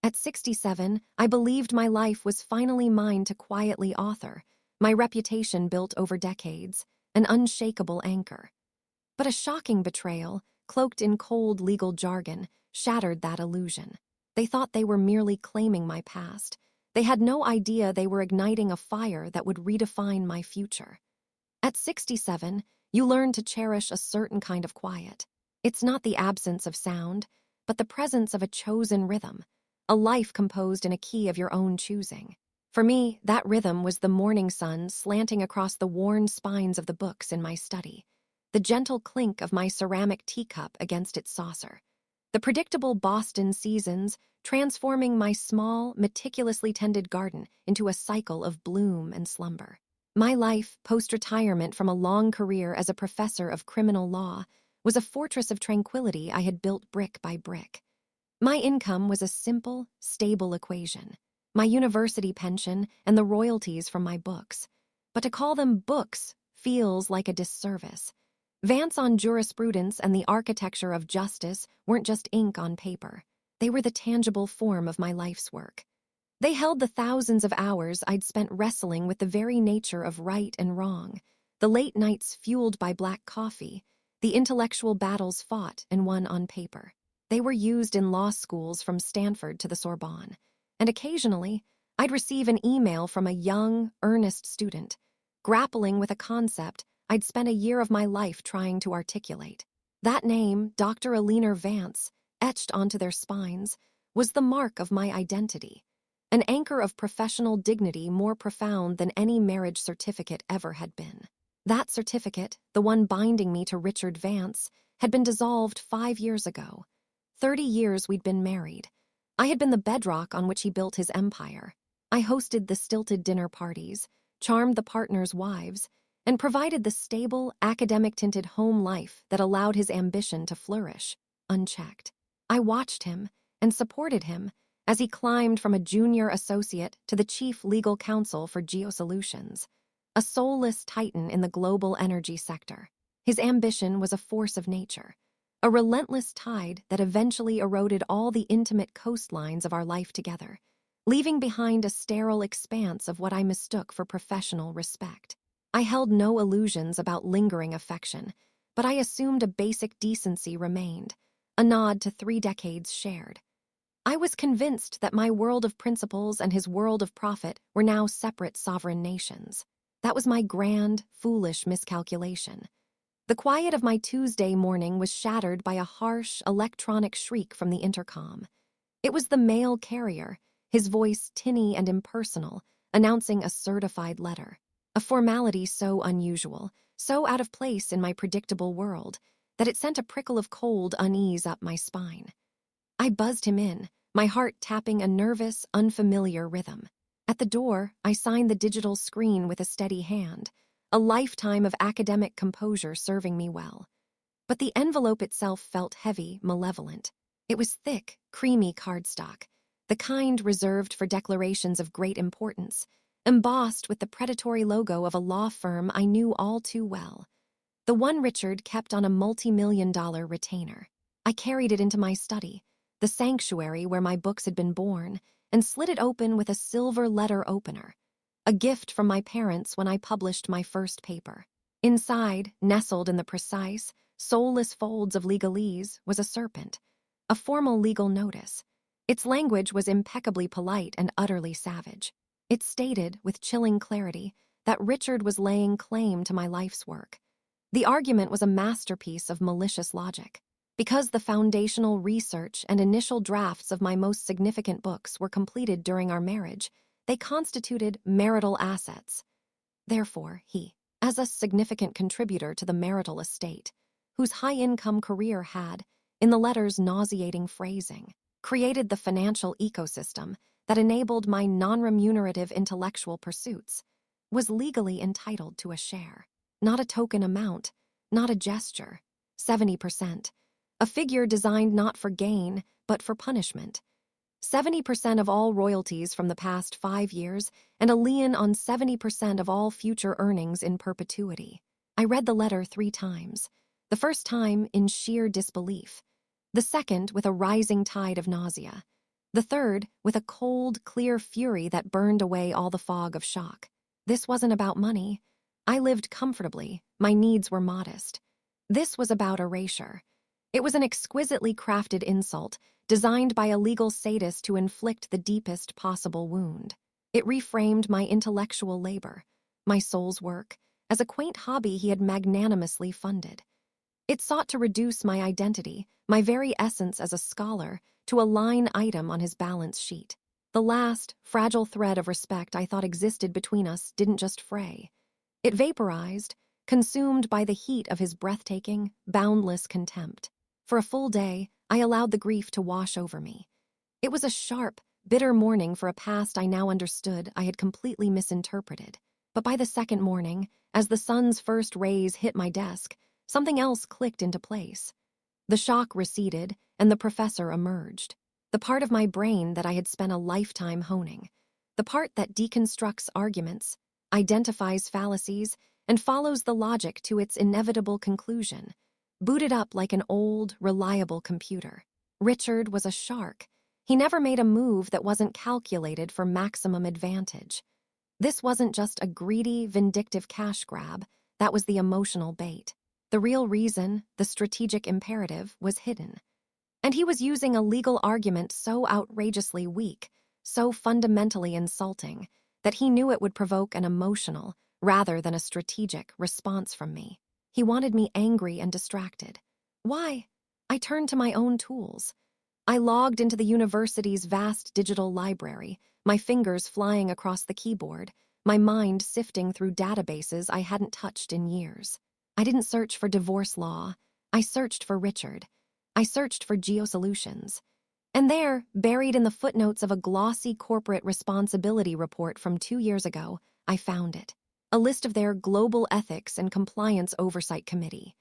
At 67, I believed my life was finally mine to quietly author, my reputation built over decades, an unshakable anchor. But a shocking betrayal, cloaked in cold legal jargon, shattered that illusion. They thought they were merely claiming my past. They had no idea they were igniting a fire that would redefine my future. At 67, you learn to cherish a certain kind of quiet. It's not the absence of sound, but the presence of a chosen rhythm, a life composed in a key of your own choosing. For me, that rhythm was the morning sun slanting across the worn spines of the books in my study, the gentle clink of my ceramic teacup against its saucer, the predictable Boston seasons transforming my small, meticulously tended garden into a cycle of bloom and slumber. My life, post-retirement from a long career as a professor of criminal law, was a fortress of tranquility I had built brick by brick. My income was a simple, stable equation, my university pension and the royalties from my books. But to call them books feels like a disservice. Vance on jurisprudence and the architecture of justice weren't just ink on paper. They were the tangible form of my life's work. They held the thousands of hours I'd spent wrestling with the very nature of right and wrong, the late nights fueled by black coffee, the intellectual battles fought and won on paper. They were used in law schools from Stanford to the Sorbonne, and occasionally I'd receive an email from a young, earnest student, grappling with a concept I'd spent a year of my life trying to articulate. That name, Dr. Alina Vance, etched onto their spines, was the mark of my identity, an anchor of professional dignity more profound than any marriage certificate ever had been. That certificate, the one binding me to Richard Vance, had been dissolved 5 years ago. 30 years we'd been married. I had been the bedrock on which he built his empire. I hosted the stilted dinner parties, charmed the partners' wives, and provided the stable, academic-tinted home life that allowed his ambition to flourish, unchecked. I watched him and supported him as he climbed from a junior associate to the chief legal counsel for Geosolutions, a soulless titan in the global energy sector. His ambition was a force of nature, a relentless tide that eventually eroded all the intimate coastlines of our life together, leaving behind a sterile expanse of what I mistook for professional respect. I held no illusions about lingering affection, but I assumed a basic decency remained, a nod to 3 decades shared. I was convinced that my world of principles and his world of profit were now separate sovereign nations. That was my grand, foolish miscalculation. The quiet of my Tuesday morning was shattered by a harsh, electronic shriek from the intercom. It was the mail carrier, his voice tinny and impersonal, announcing a certified letter. A formality so unusual, so out of place in my predictable world, that it sent a prickle of cold unease up my spine. I buzzed him in, my heart tapping a nervous, unfamiliar rhythm. At the door, I signed the digital screen with a steady hand, a lifetime of academic composure serving me well. But the envelope itself felt heavy, malevolent. It was thick, creamy cardstock, the kind reserved for declarations of great importance, embossed with the predatory logo of a law firm I knew all too well. The one Richard kept on a multi-million-dollar retainer. I carried it into my study, the sanctuary where my books had been born, and slid it open with a silver letter opener, a gift from my parents when I published my first paper. Inside, nestled in the precise, soulless folds of legalese, was a serpent, a formal legal notice. Its language was impeccably polite and utterly savage. It stated, with chilling clarity, that Richard was laying claim to my life's work. The argument was a masterpiece of malicious logic. Because the foundational research and initial drafts of my most significant books were completed during our marriage, they constituted marital assets. Therefore, he, as a significant contributor to the marital estate, whose high-income career had, in the letter's nauseating phrasing, created the financial ecosystem that enabled my non-remunerative intellectual pursuits, was legally entitled to a share. Not a token amount, not a gesture, 70%. A figure designed not for gain, but for punishment. 70% of all royalties from the past 5 years, and a lien on 70% of all future earnings in perpetuity. I read the letter 3 times. The first time in sheer disbelief. The second with a rising tide of nausea. The third, with a cold, clear fury that burned away all the fog of shock. This wasn't about money. I lived comfortably. My needs were modest. This was about erasure. It was an exquisitely crafted insult, designed by a legal sadist to inflict the deepest possible wound. It reframed my intellectual labor, my soul's work, as a quaint hobby he had magnanimously funded. It sought to reduce my identity, my very essence as a scholar, to a line item on his balance sheet. The last, fragile thread of respect I thought existed between us didn't just fray. It vaporized, consumed by the heat of his breathtaking, boundless contempt. For a full day, I allowed the grief to wash over me. It was a sharp, bitter morning for a past I now understood I had completely misinterpreted. But by the second morning, as the sun's first rays hit my desk, something else clicked into place. The shock receded, and the professor emerged. The part of my brain that I had spent a lifetime honing. The part that deconstructs arguments, identifies fallacies, and follows the logic to its inevitable conclusion. Booted up like an old, reliable computer. Richard was a shark. He never made a move that wasn't calculated for maximum advantage. This wasn't just a greedy, vindictive cash grab. That was the emotional bait. The real reason, the strategic imperative, was hidden. And he was using a legal argument so outrageously weak, so fundamentally insulting, that he knew it would provoke an emotional, rather than a strategic, response from me. He wanted me angry and distracted. Why? I turned to my own tools. I logged into the university's vast digital library, my fingers flying across the keyboard, my mind sifting through databases I hadn't touched in years. I didn't search for divorce law. I searched for Richard. I searched for geosolutions. And there, buried in the footnotes of a glossy corporate responsibility report from 2 years ago, I found it. A list of their Global Ethics and Compliance Oversight Committee.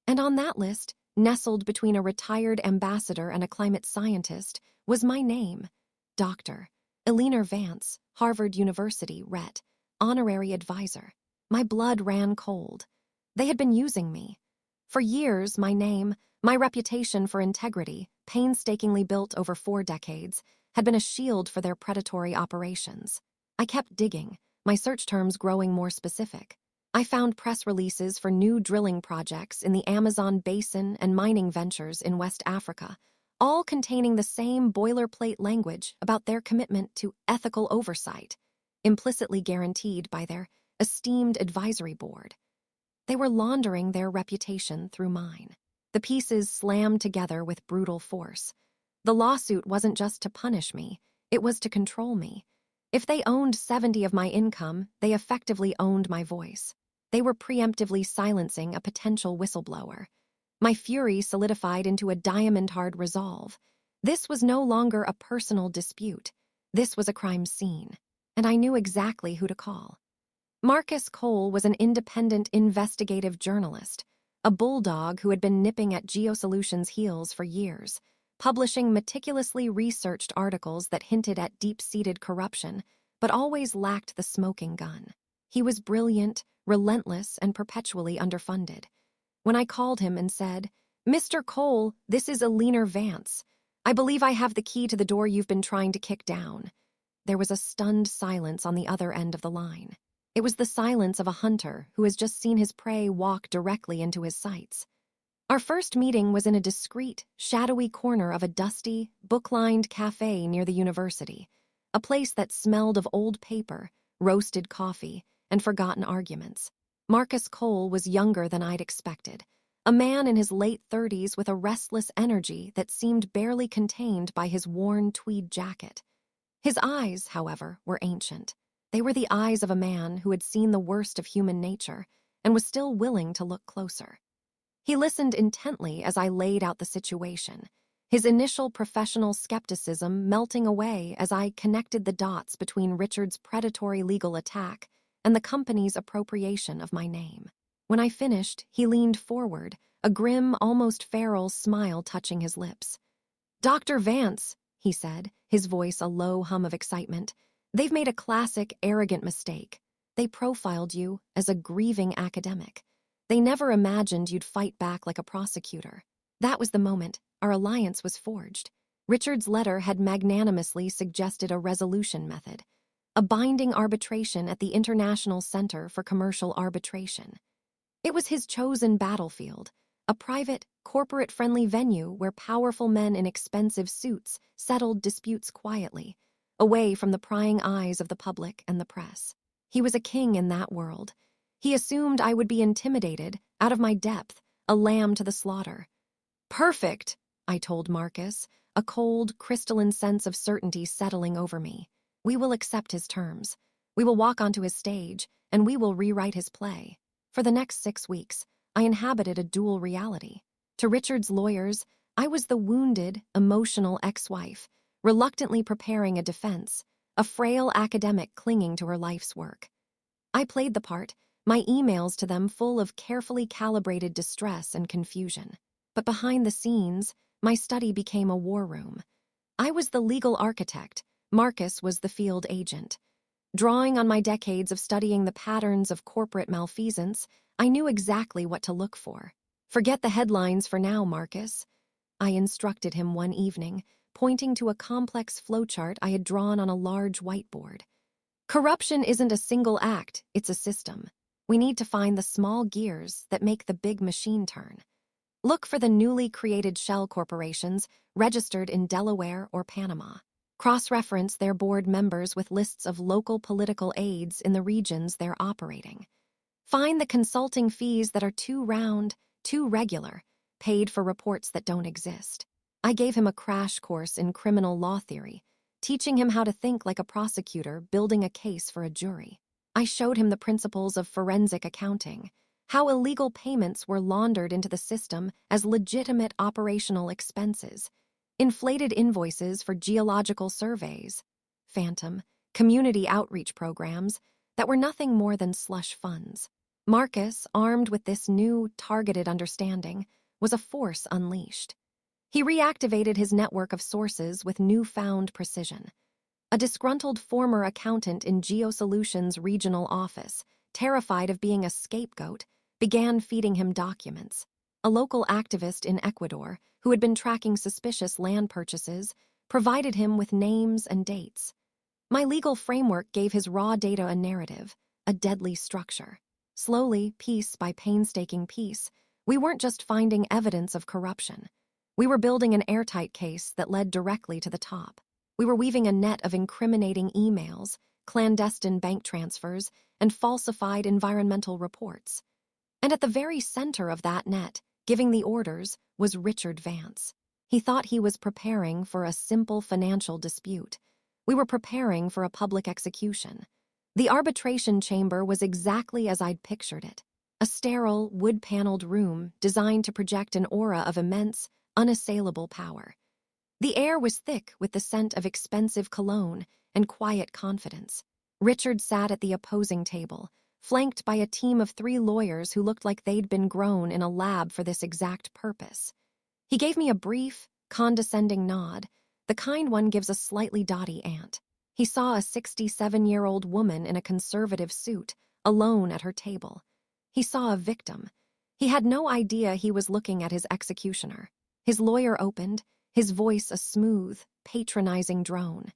And on that list, nestled between a retired ambassador and a climate scientist, was my name. Dr. Eleanor Vance, Harvard University, Ret. Honorary Advisor. My blood ran cold. They had been using me. For years, my name, my reputation for integrity, painstakingly built over 4 decades, had been a shield for their predatory operations. I kept digging, my search terms growing more specific. I found press releases for new drilling projects in the Amazon basin and mining ventures in West Africa, all containing the same boilerplate language about their commitment to ethical oversight, implicitly guaranteed by their esteemed advisory board. They were laundering their reputation through mine. The pieces slammed together with brutal force. The lawsuit wasn't just to punish me, it was to control me. If they owned 70 of my income, they effectively owned my voice. They were preemptively silencing a potential whistleblower. My fury solidified into a diamond-hard resolve. This was no longer a personal dispute. This was a crime scene, and I knew exactly who to call. Marcus Cole was an independent investigative journalist, a bulldog who had been nipping at GeoSolutions' heels for years, publishing meticulously researched articles that hinted at deep-seated corruption, but always lacked the smoking gun. He was brilliant, relentless, and perpetually underfunded. When I called him and said, "Mr. Cole, this is Eleanor Vance. I believe I have the key to the door you've been trying to kick down," there was a stunned silence on the other end of the line. It was the silence of a hunter who has just seen his prey walk directly into his sights. Our first meeting was in a discreet, shadowy corner of a dusty, book-lined cafe near the university, a place that smelled of old paper, roasted coffee, and forgotten arguments. Marcus Cole was younger than I'd expected, a man in his late 30s with a restless energy that seemed barely contained by his worn tweed jacket. His eyes, however, were ancient. They were the eyes of a man who had seen the worst of human nature and was still willing to look closer. He listened intently as I laid out the situation, his initial professional skepticism melting away as I connected the dots between Richard's predatory legal attack and the company's appropriation of my name. When I finished, he leaned forward, a grim, almost feral smile touching his lips. "Dr. Vance," he said, his voice a low hum of excitement, "they've made a classic, arrogant mistake. They profiled you as a grieving academic. They never imagined you'd fight back like a prosecutor. That was the moment our alliance was forged. Richard's letter had magnanimously suggested a resolution method, a binding arbitration at the International Center for Commercial Arbitration. It was his chosen battlefield, a private, corporate-friendly venue where powerful men in expensive suits settled disputes quietly, away from the prying eyes of the public and the press. He was a king in that world. He assumed I would be intimidated, out of my depth, a lamb to the slaughter. "Perfect," I told Marcus, a cold, crystalline sense of certainty settling over me. "We will accept his terms. We will walk onto his stage, and we will rewrite his play." For the next 6 weeks, I inhabited a dual reality. To Richard's lawyers, I was the wounded, emotional ex-wife, reluctantly preparing a defense, a frail academic clinging to her life's work. I played the part, my emails to them full of carefully calibrated distress and confusion. But behind the scenes, my study became a war room. I was the legal architect, Marcus was the field agent. Drawing on my decades of studying the patterns of corporate malfeasance, I knew exactly what to look for. "Forget the headlines for now, Marcus," I instructed him one evening, pointing to a complex flowchart I had drawn on a large whiteboard. "Corruption isn't a single act, it's a system. We need to find the small gears that make the big machine turn. Look for the newly created shell corporations registered in Delaware or Panama. Cross-reference their board members with lists of local political aides in the regions they're operating. Find the consulting fees that are too round, too regular, paid for reports that don't exist." I gave him a crash course in criminal law theory, teaching him how to think like a prosecutor building a case for a jury. I showed him the principles of forensic accounting, how illegal payments were laundered into the system as legitimate operational expenses, inflated invoices for geological surveys, phantom, community outreach programs that were nothing more than slush funds. Marcus, armed with this new, targeted understanding, was a force unleashed. He reactivated his network of sources with newfound precision. A disgruntled former accountant in GeoSolutions' regional office, terrified of being a scapegoat, began feeding him documents. A local activist in Ecuador, who had been tracking suspicious land purchases, provided him with names and dates. My legal framework gave his raw data a narrative, a deadly structure. Slowly, piece by painstaking piece, we weren't just finding evidence of corruption. We were building an airtight case that led directly to the top. We were weaving a net of incriminating emails, clandestine bank transfers, and falsified environmental reports. And at the very center of that net, giving the orders, was Richard Vance. He thought he was preparing for a simple financial dispute. We were preparing for a public execution. The arbitration chamber was exactly as I'd pictured it. A sterile, wood-paneled room designed to project an aura of immense, unassailable power. The air was thick with the scent of expensive cologne and quiet confidence. Richard sat at the opposing table, flanked by a team of 3 lawyers who looked like they'd been grown in a lab for this exact purpose. He gave me a brief, condescending nod, the kind one gives a slightly dotty aunt. He saw a 67-year-old woman in a conservative suit, alone at her table. He saw a victim. He had no idea he was looking at his executioner. His lawyer opened, his voice a smooth, patronizing drone.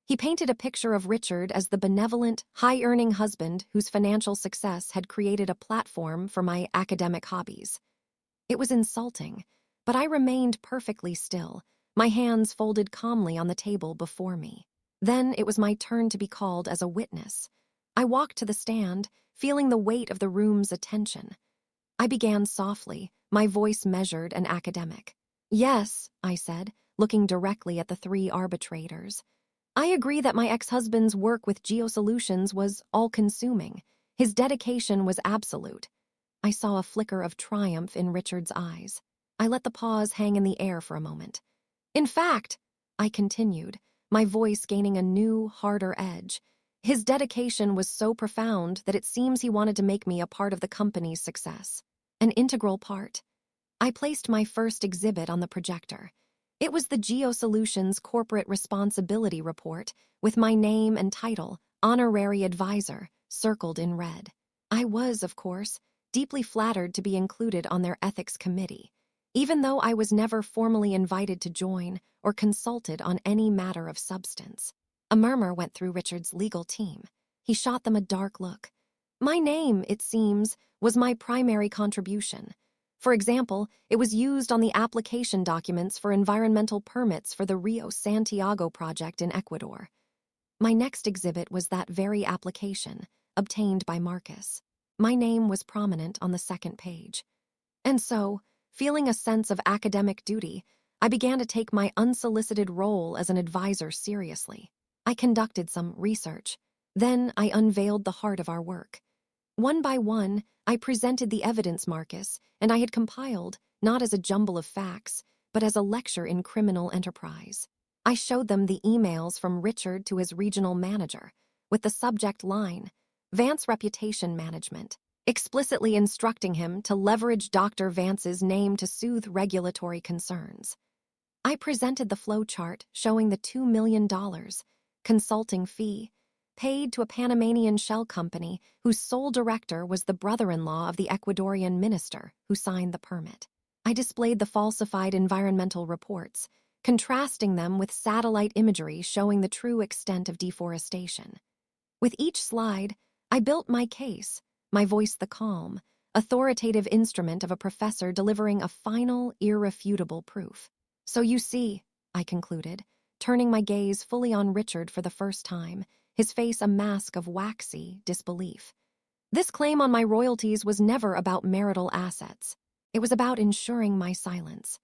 He painted a picture of Richard as the benevolent, high-earning husband whose financial success had created a platform for my academic hobbies. It was insulting, but I remained perfectly still, my hands folded calmly on the table before me. Then it was my turn to be called as a witness. I walked to the stand, feeling the weight of the room's attention. I began softly, my voice measured and academic. "Yes," I said, looking directly at the 3 arbitrators. "I agree that my ex-husband's work with GeoSolutions was all-consuming. His dedication was absolute." I saw a flicker of triumph in Richard's eyes. I let the pause hang in the air for a moment. "In fact," I continued, my voice gaining a new, harder edge, "his dedication was so profound that it seems he wanted to make me a part of the company's success. An integral part." I placed my first exhibit on the projector. It was the GeoSolutions Corporate Responsibility Report, with my name and title, Honorary Advisor, circled in red. I was, of course, deeply flattered to be included on their ethics committee. even though I was never formally invited to join or consulted on any matter of substance. A murmur went through Richard's legal team. He shot them a dark look. My name, it seems, was my primary contribution. For example, it was used on the application documents for environmental permits for the Rio Santiago project in Ecuador. My next exhibit was that very application, obtained by Marcus. My name was prominent on the second page. And so, feeling a sense of academic duty, I began to take my unsolicited role as an advisor seriously. I conducted some research. Then I unveiled the heart of our work. One by one, I presented the evidence Marcus and I had compiled, not as a jumble of facts, but as a lecture in criminal enterprise. I showed them the emails from Richard to his regional manager, with the subject line, Vance Reputation Management, explicitly instructing him to leverage Dr. Vance's name to soothe regulatory concerns. I presented the flowchart showing the $2 million consulting fee paid to a Panamanian shell company whose sole director was the brother-in-law of the Ecuadorian minister who signed the permit. I displayed the falsified environmental reports, contrasting them with satellite imagery showing the true extent of deforestation. With each slide, I built my case, my voice the calm, authoritative instrument of a professor delivering a final, irrefutable proof. So you see, I concluded, turning my gaze fully on Richard for the first time, his face a mask of waxy disbelief. This claim on my royalties was never about marital assets. It was about ensuring my silence.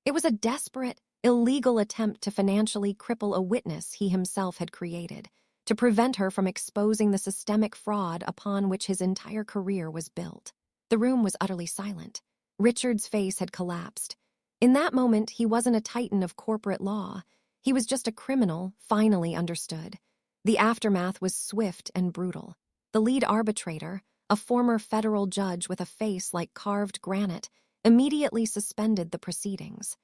It was a desperate, illegal attempt to financially cripple a witness he himself had created, to prevent her from exposing the systemic fraud upon which his entire career was built. The room was utterly silent. Richard's face had collapsed. In that moment, he wasn't a titan of corporate law. He was just a criminal, finally understood. The aftermath was swift and brutal. The lead arbitrator, a former federal judge with a face like carved granite, immediately suspended the proceedings.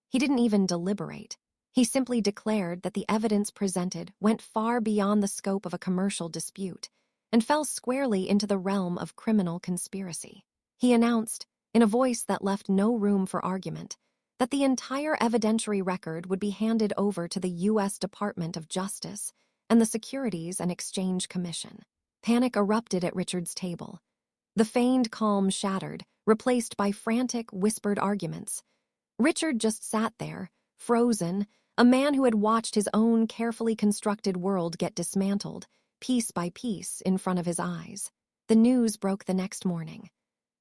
He didn't even deliberate. He simply declared that the evidence presented went far beyond the scope of a commercial dispute and fell squarely into the realm of criminal conspiracy. He announced, in a voice that left no room for argument, that the entire evidentiary record would be handed over to the U.S. Department of Justice and the Securities and Exchange Commission. Panic erupted at Richard's table. The feigned calm shattered, replaced by frantic, whispered arguments. Richard just sat there, frozen, a man who had watched his own carefully constructed world get dismantled, piece by piece, in front of his eyes. The news broke the next morning.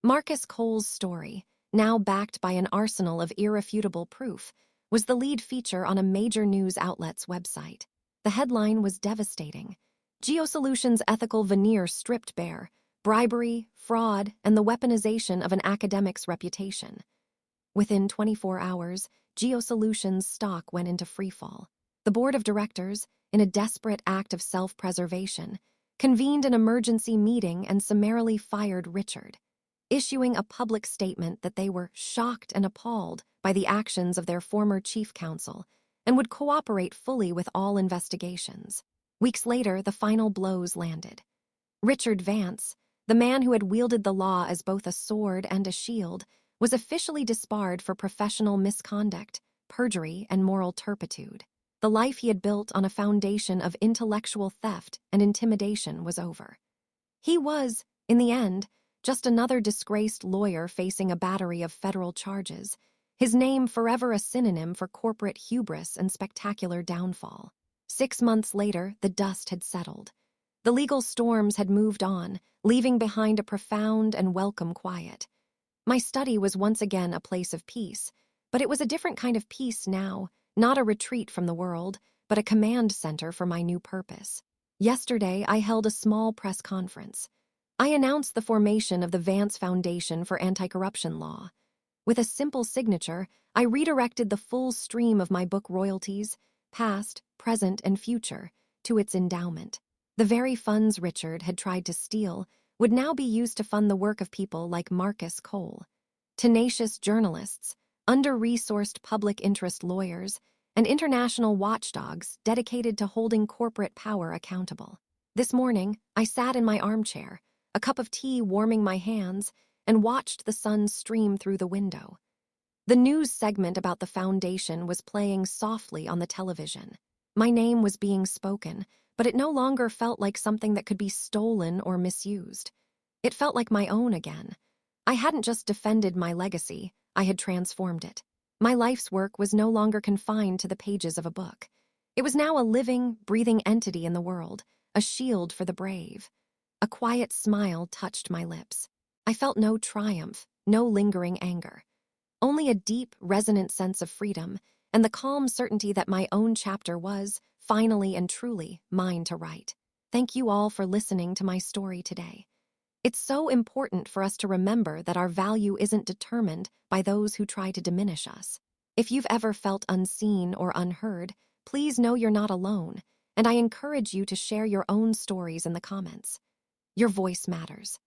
Marcus Cole's story, now backed by an arsenal of irrefutable proof, was the lead feature on a major news outlet's website. The headline was devastating. GeoSolutions' ethical veneer stripped bare, bribery, fraud, and the weaponization of an academic's reputation. Within 24 hours, GeoSolutions' stock went into freefall. The board of directors, in a desperate act of self-preservation, convened an emergency meeting and summarily fired Richard, issuing a public statement that they were shocked and appalled by the actions of their former chief counsel and would cooperate fully with all investigations. Weeks later, the final blows landed. Richard Vance, the man who had wielded the law as both a sword and a shield, was officially disbarred for professional misconduct, perjury, and moral turpitude. The life he had built on a foundation of intellectual theft and intimidation was over. He was, in the end, just another disgraced lawyer facing a battery of federal charges, his name forever a synonym for corporate hubris and spectacular downfall. 6 months later, the dust had settled. The legal storms had moved on, leaving behind a profound and welcome quiet. My study was once again a place of peace, but it was a different kind of peace now, not a retreat from the world, but a command center for my new purpose. Yesterday, I held a small press conference. I announced the formation of the Vance Foundation for Anti-Corruption Law. With a simple signature, I redirected the full stream of my book royalties, past, present, and future, to its endowment. The very funds Richard had tried to steal would now be used to fund the work of people like Marcus Cole, tenacious journalists, under-resourced public interest lawyers, and international watchdogs dedicated to holding corporate power accountable. This morning, I sat in my armchair, a cup of tea warming my hands, and watched the sun stream through the window. The news segment about the foundation was playing softly on the television. My name was being spoken, but it no longer felt like something that could be stolen or misused. It felt like my own again. I hadn't just defended my legacy, I had transformed it. My life's work was no longer confined to the pages of a book. It was now a living, breathing entity in the world, a shield for the brave. A quiet smile touched my lips. I felt no triumph, no lingering anger. Only a deep, resonant sense of freedom and the calm certainty that my own chapter was, finally and truly, mine to write. Thank you all for listening to my story today. It's so important for us to remember that our value isn't determined by those who try to diminish us. If you've ever felt unseen or unheard, please know you're not alone, and I encourage you to share your own stories in the comments. Your voice matters.